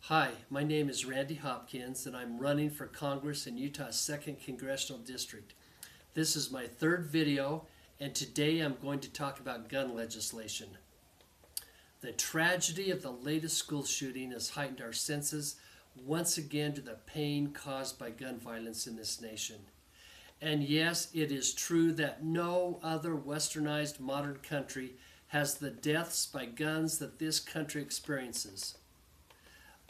Hi, my name is Randy Hopkins, and I'm running for Congress in Utah's 2nd Congressional District. This is my third video, and today I'm going to talk about gun legislation. The tragedy of the latest school shooting has heightened our senses once again to the pain caused by gun violence in this nation. And yes, it is true that no other westernized modern country has the deaths by guns that this country experiences.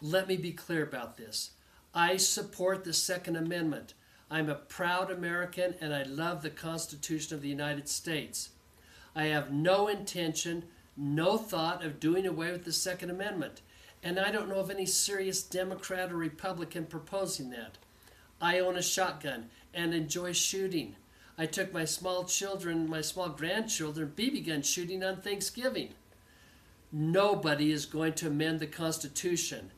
Let me be clear about this. I support the Second Amendment. I'm a proud American and I love the Constitution of the United States. I have no intention, no thought of doing away with the Second Amendment. And I don't know of any serious Democrat or Republican proposing that. I own a shotgun and enjoy shooting. I took my small grandchildren BB gun shooting on Thanksgiving. Nobody is going to amend the Constitution.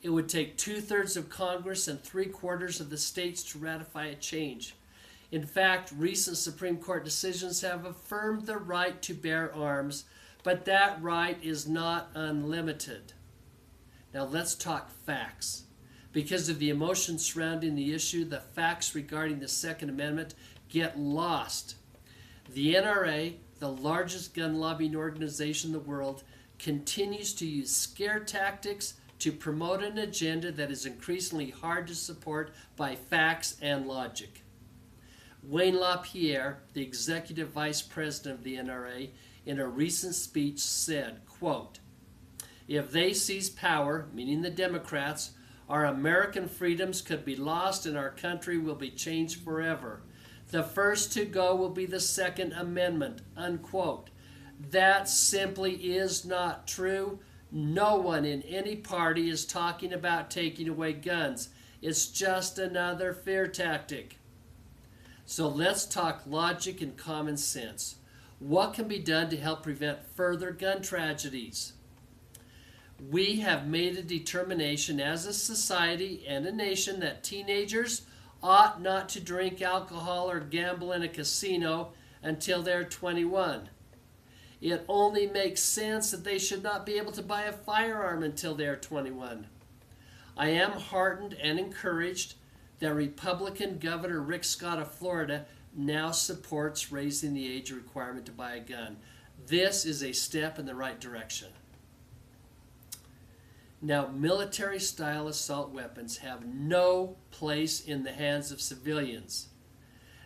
It would take 2/3 of Congress and 3/4 of the states to ratify a change. In fact, recent Supreme Court decisions have affirmed the right to bear arms, but that right is not unlimited. Now let's talk facts. Because of the emotion surrounding the issue, the facts regarding the Second Amendment get lost. The NRA, the largest gun lobbying organization in the world, continues to use scare tactics to promote an agenda that is increasingly hard to support by facts and logic. Wayne LaPierre, the executive vice president of the NRA, in a recent speech said, quote, "If they seize power, meaning the Democrats, our American freedoms could be lost and our country will be changed forever. The first to go will be the Second Amendment," unquote. That simply is not true. No one in any party is talking about taking away guns. It's just another fear tactic. So let's talk logic and common sense. What can be done to help prevent further gun tragedies? We have made a determination as a society and a nation that teenagers ought not to drink alcohol or gamble in a casino until they're 21. It only makes sense that they should not be able to buy a firearm until they are 21. I am heartened and encouraged that Republican Governor Rick Scott of Florida now supports raising the age requirement to buy a gun. This is a step in the right direction. Now, military-style assault weapons have no place in the hands of civilians.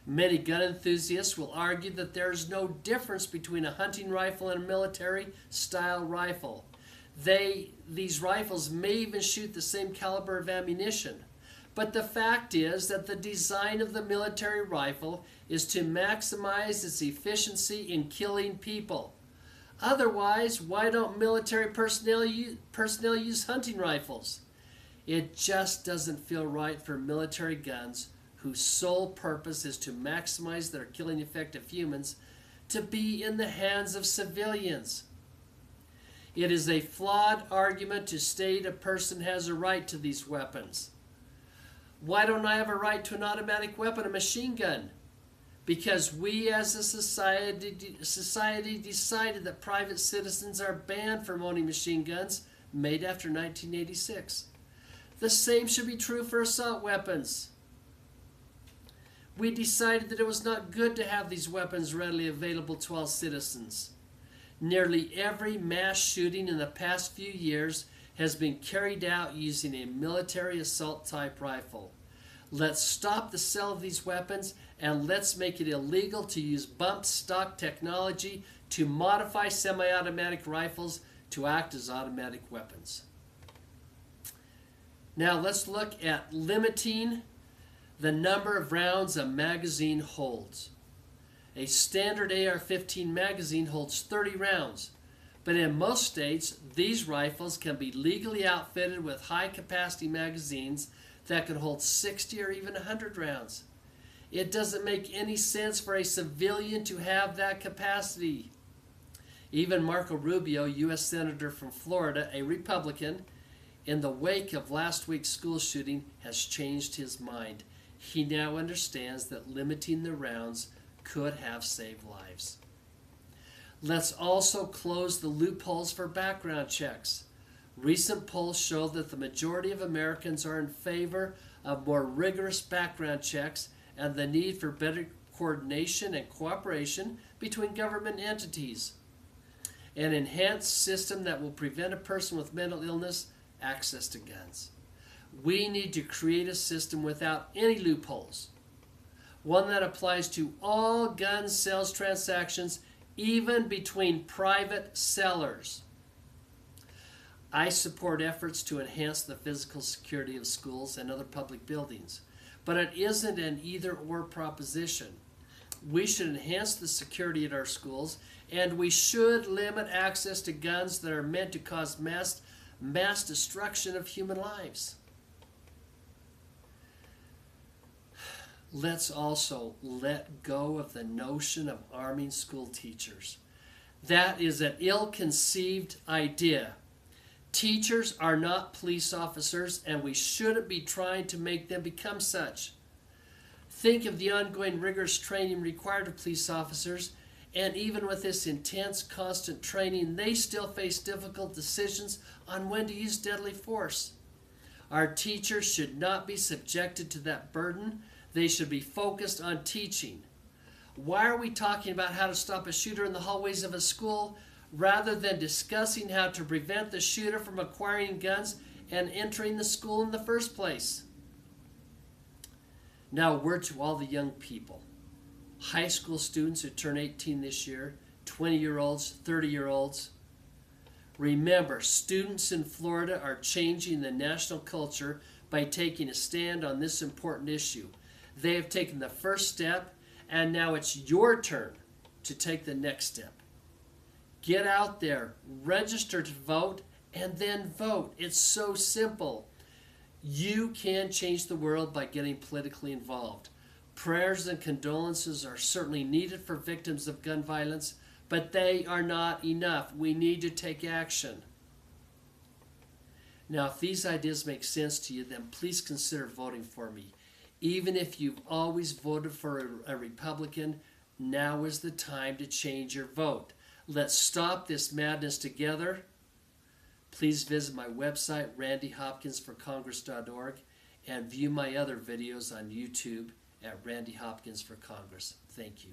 Many gun enthusiasts will argue that there is no difference between a hunting rifle and a military-style rifle. These rifles may even shoot the same caliber of ammunition. But the fact is that the design of the military rifle is to maximize its efficiency in killing people. Otherwise, why don't military personnel use hunting rifles? It just doesn't feel right for military guns, whose sole purpose is to maximize their killing effect of humans, to be in the hands of civilians. It is a flawed argument to state a person has a right to these weapons. Why don't I have a right to an automatic weapon, a machine gun? Because we as a society decided that private citizens are banned from owning machine guns made after 1986. The same should be true for assault weapons. We decided that it was not good to have these weapons readily available to all citizens. Nearly every mass shooting in the past few years has been carried out using a military assault type rifle. Let's stop the sale of these weapons and let's make it illegal to use bump stock technology to modify semi-automatic rifles to act as automatic weapons. Now let's look at limiting the number of rounds a magazine holds. A standard AR-15 magazine holds 30 rounds, but in most states, these rifles can be legally outfitted with high-capacity magazines that can hold 60 or even 100 rounds. It doesn't make any sense for a civilian to have that capacity. Even Marco Rubio, U.S. Senator from Florida, a Republican, in the wake of last week's school shooting, has changed his mind. He now understands that limiting the rounds could have saved lives. Let's also close the loopholes for background checks. Recent polls show that the majority of Americans are in favor of more rigorous background checks and the need for better coordination and cooperation between government entities. An enhanced system that will prevent a person with mental illness access to guns. We need to create a system without any loopholes. One that applies to all gun sales transactions, even between private sellers. I support efforts to enhance the physical security of schools and other public buildings, but it isn't an either-or proposition. We should enhance the security at our schools, and we should limit access to guns that are meant to cause mass destruction of human lives. Let's also let go of the notion of arming school teachers. That is an ill-conceived idea. Teachers are not police officers, and we shouldn't be trying to make them become such. Think of the ongoing rigorous training required of police officers, and even with this intense, constant training, they still face difficult decisions on when to use deadly force. Our teachers should not be subjected to that burden. They should be focused on teaching. Why are we talking about how to stop a shooter in the hallways of a school rather than discussing how to prevent the shooter from acquiring guns and entering the school in the first place? Now, a word to all the young people. High school students who turn 18 this year, 20-year-olds, 30-year-olds. Remember, students in Florida are changing the national culture by taking a stand on this important issue. They have taken the first step, and now it's your turn to take the next step. Get out there, register to vote, and then vote. It's so simple. You can change the world by getting politically involved. Prayers and condolences are certainly needed for victims of gun violence, but they are not enough. We need to take action. Now, if these ideas make sense to you, then please consider voting for me. Even if you've always voted for a Republican, now is the time to change your vote. Let's stop this madness together. Please visit my website, randyhopkinsforcongress.org, and view my other videos on YouTube at Randy Hopkins for Congress. Thank you.